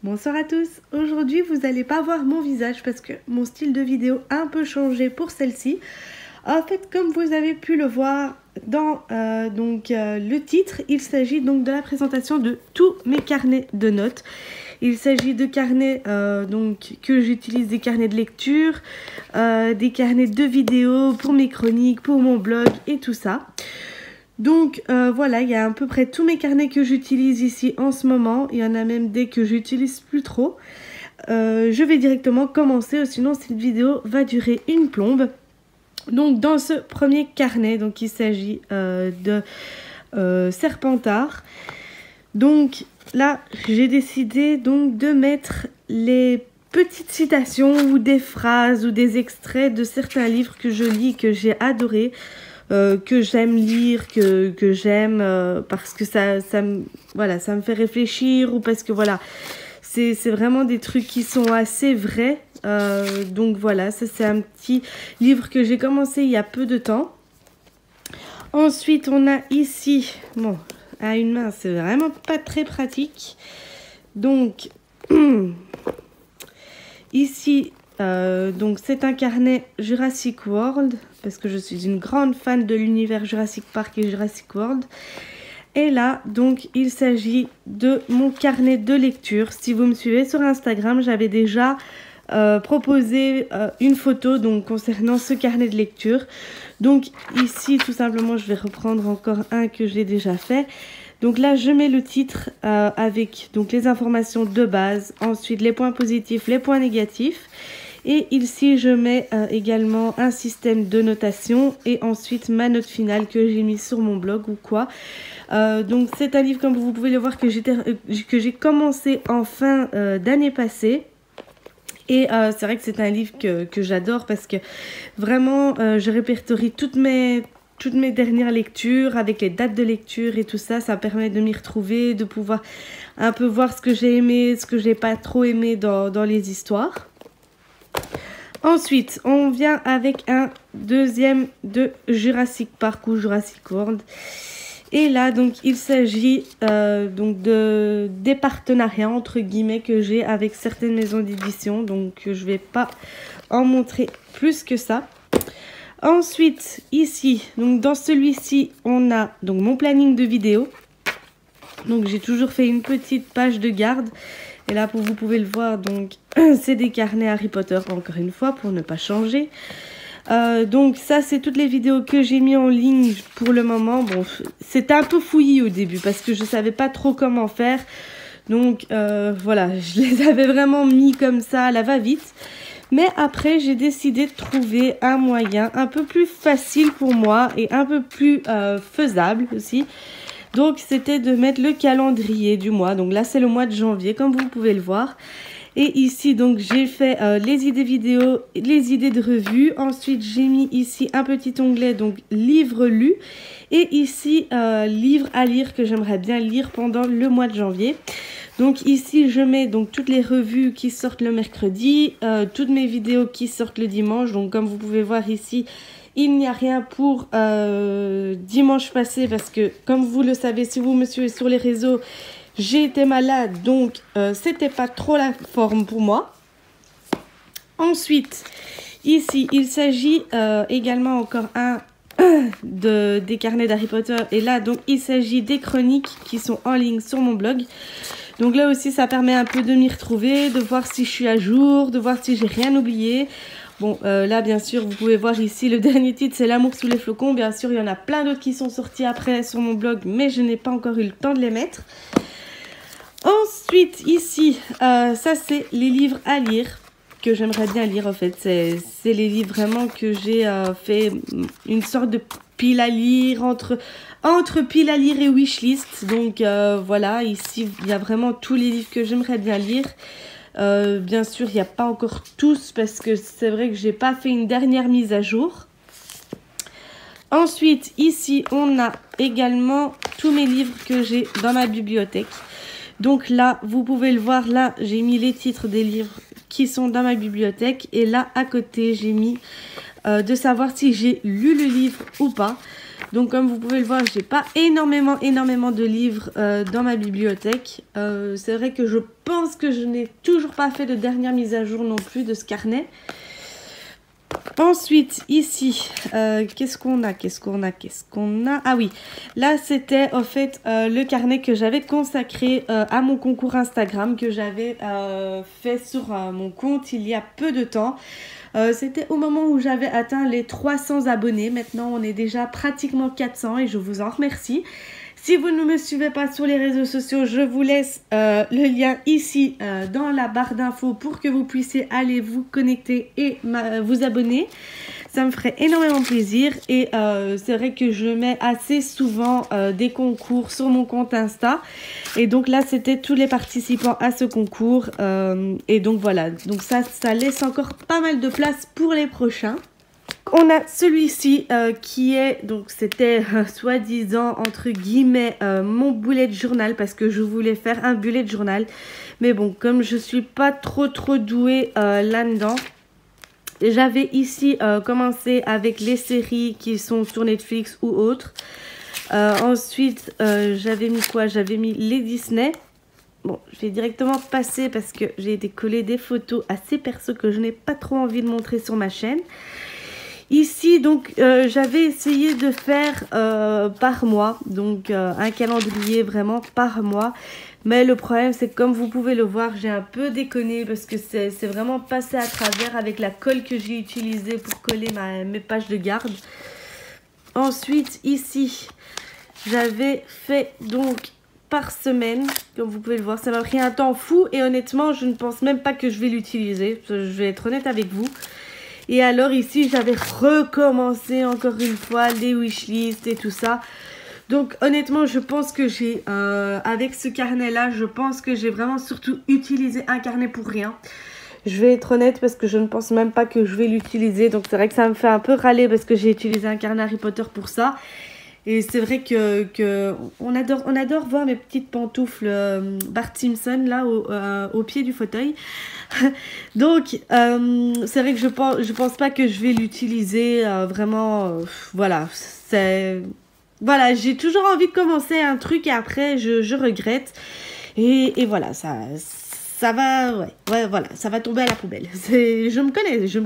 Bonsoir à tous, aujourd'hui vous n'allez pas voir mon visage parce que mon style de vidéo a un peu changé pour celle-ci. En fait, comme vous avez pu le voir dans le titre, il s'agit donc de la présentation de tous mes carnets de notes. Il s'agit de carnets que j'utilise, des carnets de lecture, des carnets de vidéos pour mes chroniques, pour mon blog et tout ça. Donc voilà, il y a à peu près tous mes carnets que j'utilise ici en ce moment. Il y en a même des que j'utilise plus trop. Je vais directement commencer, sinon cette vidéo va durer une plombe. Donc dans ce premier carnet, donc il s'agit de Serpentard. Donc là, j'ai décidé donc de mettre les petites citations ou des phrases ou des extraits de certains livres que je lis, que j'ai adoré. Que j'aime lire, que j'aime parce que ça me fait réfléchir ou parce que voilà, c'est vraiment des trucs qui sont assez vrais. Donc voilà, ça c'est un petit livre que j'ai commencé il y a peu de temps. Ensuite, on a ici, bon, à une main, c'est vraiment pas très pratique. Donc, ici, donc c'est un carnet Jurassic World parce que je suis une grande fan de l'univers Jurassic Park et Jurassic World. Et là, donc, il s'agit de mon carnet de lecture. Si vous me suivez sur Instagram, j'avais déjà proposé une photo donc concernant ce carnet de lecture. Donc ici, tout simplement, je vais reprendre encore un que j'ai déjà fait. Donc là, je mets le titre avec donc les informations de base, ensuite les points positifs, les points négatifs. Et ici, je mets également un système de notation et ensuite ma note finale que j'ai mis sur mon blog ou quoi. Donc c'est un livre, comme vous pouvez le voir, que j'ai commencé en fin d'année passée. Et c'est vrai que c'est un livre que j'adore parce que vraiment, je répertorie toutes mes dernières lectures avec les dates de lecture et tout ça. Ça permet de m'y retrouver, de pouvoir un peu voir ce que j'ai aimé, ce que j'ai pas trop aimé dans les histoires. Ensuite, on vient avec un deuxième de Jurassic Park ou Jurassic World. Et là, donc, il s'agit des partenariats, entre guillemets, que j'ai avec certaines maisons d'édition. Donc, je ne vais pas en montrer plus que ça. Ensuite, ici, donc dans celui-ci, on a donc mon planning de vidéo. Donc, j'ai toujours fait une petite page de garde. Et là, vous pouvez le voir, donc, c'est des carnets Harry Potter, encore une fois, pour ne pas changer. Donc ça, c'est toutes les vidéos que j'ai mis en ligne pour le moment. Bon, c'était un peu fouillis au début parce que je savais pas trop comment faire. Donc voilà, je les avais vraiment mis comme ça à la va-vite. Mais après, j'ai décidé de trouver un moyen un peu plus facile pour moi et un peu plus faisable aussi. Donc c'était de mettre le calendrier du mois. Donc là, c'est le mois de janvier, comme vous pouvez le voir. Et ici, donc, j'ai fait les idées vidéo, les idées de revue. Ensuite, j'ai mis ici un petit onglet, donc, livres lus. Et ici, livres à lire que j'aimerais bien lire pendant le mois de janvier. Donc, ici, je mets donc toutes les revues qui sortent le mercredi, toutes mes vidéos qui sortent le dimanche. Donc, comme vous pouvez voir ici, il n'y a rien pour dimanche passé parce que, comme vous le savez, si vous me suivez sur les réseaux, j'ai été malade, donc c'était pas trop la forme pour moi. Ensuite, ici, il s'agit également encore des carnets d'Harry Potter. Et là, donc, il s'agit des chroniques qui sont en ligne sur mon blog. Donc là aussi, ça permet un peu de m'y retrouver, de voir si je suis à jour, de voir si j'ai rien oublié. Bon, là, bien sûr, vous pouvez voir ici, le dernier titre, c'est L'amour sous les flocons. Bien sûr, il y en a plein d'autres qui sont sortis après sur mon blog, mais je n'ai pas encore eu le temps de les mettre. Ensuite, ici, ça c'est les livres à lire que j'aimerais bien lire en fait. C'est les livres vraiment que j'ai fait une sorte de pile à lire, entre pile à lire et wishlist. Donc voilà, ici il y a vraiment tous les livres que j'aimerais bien lire. Bien sûr, il n'y a pas encore tous parce que c'est vrai que j'ai pas fait une dernière mise à jour. Ensuite, ici, on a également tous mes livres que j'ai dans ma bibliothèque. Donc là, vous pouvez le voir, là, j'ai mis les titres des livres qui sont dans ma bibliothèque. Et là, à côté, j'ai mis de savoir si j'ai lu le livre ou pas. Donc comme vous pouvez le voir, j'ai pas énormément de livres dans ma bibliothèque. C'est vrai que je pense que je n'ai toujours pas fait de dernière mise à jour non plus de ce carnet. Ensuite, ici, qu'est-ce qu'on a? Ah oui, là, c'était en fait le carnet que j'avais consacré à mon concours Instagram que j'avais fait sur mon compte il y a peu de temps. C'était au moment où j'avais atteint les 300 abonnés. Maintenant, on est déjà pratiquement 400 et je vous en remercie. Si vous ne me suivez pas sur les réseaux sociaux, je vous laisse le lien ici dans la barre d'infos pour que vous puissiez aller vous connecter et vous abonner. Ça me ferait énormément plaisir et c'est vrai que je mets assez souvent des concours sur mon compte Insta. Et donc là, c'était tous les participants à ce concours. Et donc voilà, donc ça laisse encore pas mal de place pour les prochains. On a celui-ci qui est, donc c'était soi-disant entre guillemets mon bullet journal parce que je voulais faire un bullet journal. Mais bon, comme je suis pas trop douée là-dedans, j'avais ici commencé avec les séries qui sont sur Netflix ou autres. Ensuite, j'avais mis quoi? J'avais mis les Disney. Bon, je vais directement passer parce que j'ai été coller des photos assez perso que je n'ai pas trop envie de montrer sur ma chaîne. Ici, donc, j'avais essayé de faire par mois, donc un calendrier vraiment par mois. Mais le problème, c'est que comme vous pouvez le voir, j'ai un peu déconné parce que c'est vraiment passé à travers avec la colle que j'ai utilisée pour coller mes pages de garde. Ensuite, ici, j'avais fait donc par semaine, comme vous pouvez le voir. Ça m'a pris un temps fou et honnêtement, je ne pense même pas que je vais l'utiliser. Je vais être honnête avec vous. Et alors ici, j'avais recommencé encore une fois les wishlists et tout ça. Donc honnêtement, je pense que j'ai, avec ce carnet-là, je pense que j'ai vraiment surtout utilisé un carnet pour rien. Je vais être honnête parce que je ne pense même pas que je vais l'utiliser. Donc c'est vrai que ça me fait un peu râler parce que j'ai utilisé un carnet Harry Potter pour ça. Et c'est vrai que on adore voir mes petites pantoufles Bart Simpson là au pied du fauteuil. Donc c'est vrai que je pense pas que je vais l'utiliser vraiment. Voilà, voilà, j'ai toujours envie de commencer un truc et après je regrette. Et voilà, ça va, ouais, voilà, ça va tomber à la poubelle. Je me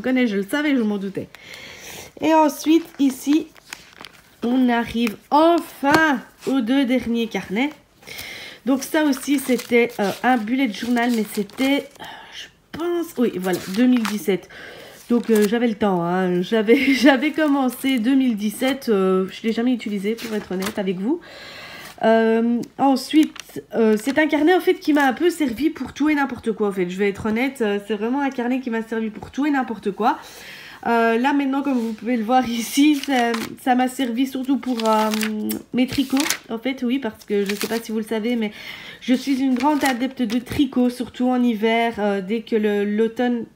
connais, je le savais, je m'en doutais. Et ensuite ici, on arrive enfin aux deux derniers carnets. Donc ça aussi, c'était un bullet journal, mais c'était, je pense, oui, voilà, 2017. Donc j'avais le temps, hein. J'avais commencé 2017, je ne l'ai jamais utilisé pour être honnête avec vous. Ensuite, c'est un carnet en fait qui m'a un peu servi pour tout et n'importe quoi en fait. Je vais être honnête, c'est vraiment un carnet qui m'a servi pour tout et n'importe quoi. Là maintenant, comme vous pouvez le voir ici, ça m'a servi surtout pour mes tricots en fait, oui, parce que je ne sais pas si vous le savez, mais je suis une grande adepte de tricot, surtout en hiver, dès que l'automne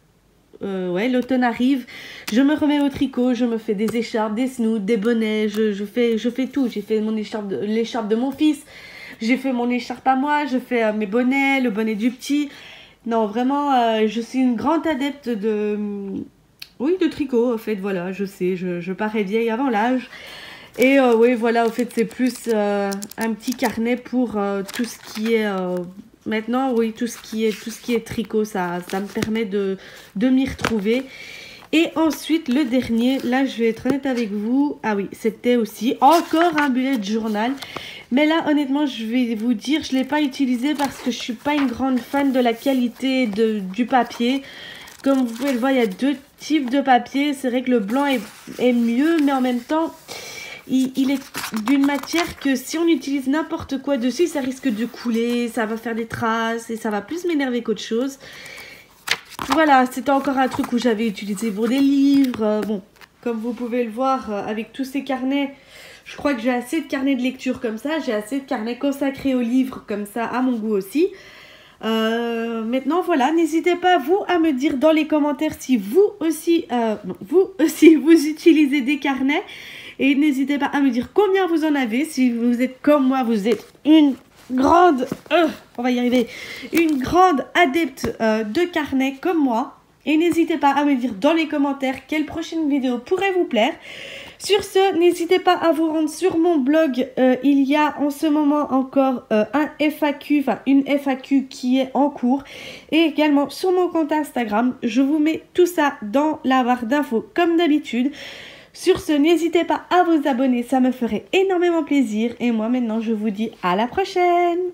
arrive, je me remets au tricot, je me fais des écharpes, des snoods, des bonnets, je fais tout. J'ai fait l'écharpe de mon fils, j'ai fait mon écharpe à moi, je fais mes bonnets, le bonnet du petit. Non, vraiment, je suis une grande adepte de tricot, en fait, voilà, je sais, je parais vieille avant l'âge. Et oui, voilà, en fait, c'est plus un petit carnet pour tout ce qui est... Maintenant, oui, tout ce qui est tricot, ça me permet de m'y retrouver. Et ensuite, le dernier, là, je vais être honnête avec vous. Ah oui, c'était aussi encore un bullet journal. Mais là, honnêtement, je vais vous dire, je ne l'ai pas utilisé parce que je ne suis pas une grande fan de la qualité du papier. Comme vous pouvez le voir, il y a deux types de papier. C'est vrai que le blanc est mieux, mais en même temps... Il est d'une matière que si on utilise n'importe quoi dessus, ça risque de couler, ça va faire des traces et ça va plus m'énerver qu'autre chose. Voilà, c'était encore un truc où j'avais utilisé pour des livres. Bon, comme vous pouvez le voir, avec tous ces carnets, je crois que j'ai assez de carnets de lecture comme ça. J'ai assez de carnets consacrés aux livres comme ça, à mon goût aussi. Maintenant, voilà, n'hésitez pas, vous, à me dire dans les commentaires si vous aussi vous utilisez des carnets. Et n'hésitez pas à me dire combien vous en avez. Si vous êtes comme moi, vous êtes une grande... on va y arriver. Une grande adepte de carnet comme moi. Et n'hésitez pas à me dire dans les commentaires quelle prochaine vidéo pourrait vous plaire. Sur ce, n'hésitez pas à vous rendre sur mon blog. Il y a en ce moment encore une FAQ qui est en cours. Et également sur mon compte Instagram. Je vous mets tout ça dans la barre d'infos comme d'habitude. Sur ce, n'hésitez pas à vous abonner, ça me ferait énormément plaisir. Et moi maintenant, je vous dis à la prochaine!